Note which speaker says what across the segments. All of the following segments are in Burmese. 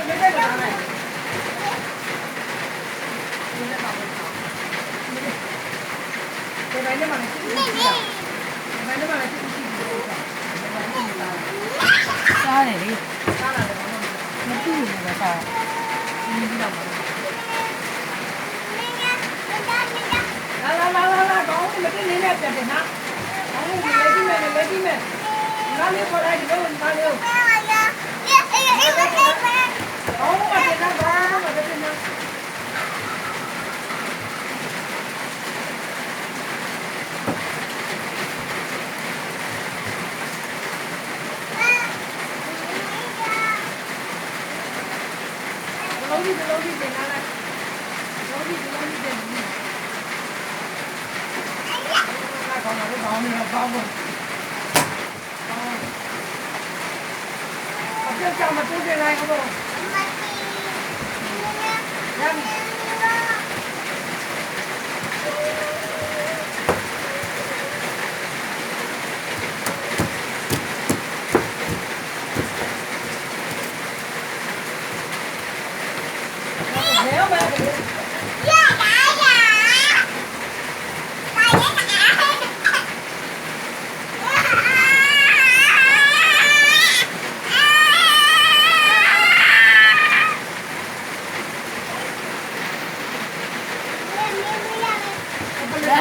Speaker 1: စားတယ်လေစားလာတယ်မတူဘူးပဲစားဒီလိုတော့လာကောင်းမတင်နေနဲ့ပြန်တယ်နော်ကောင်းလေဒီမဲ့နားလေးခေါ်လိုက်ဒီလိုနားလေးကောင်းပါတင်နော်ကောင်းပါတင်နော်လုံးဒီတင်လာလိုက်လုံးဒီတင်ကောင်းပါကောင်းနေကောင်းပါ这叫么都进来，好不？没有没有。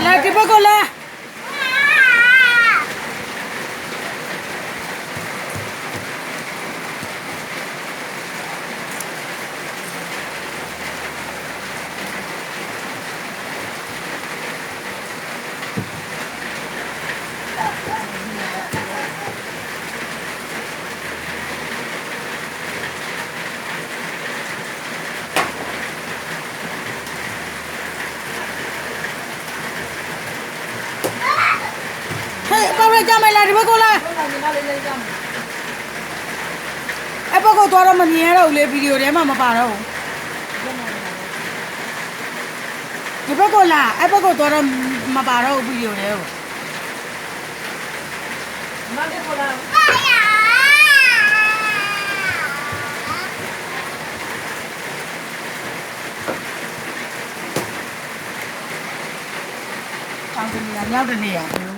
Speaker 1: 来，给报告来。ကြမယ်လားဒီဘက်ကလားအဲ့ဘက်ကတော့မမြင်ရတော့ဘူးလေဗီဒီယိုထဲမှာမပါတော့ဘူးဒီဘက်ကလားအဲ့ဘက်ကတော့မပါတော့ဘူးဗီဒီယိုထဲကိုမလေးခေါ်လာတောင်းတနေရမြောက်တနေရ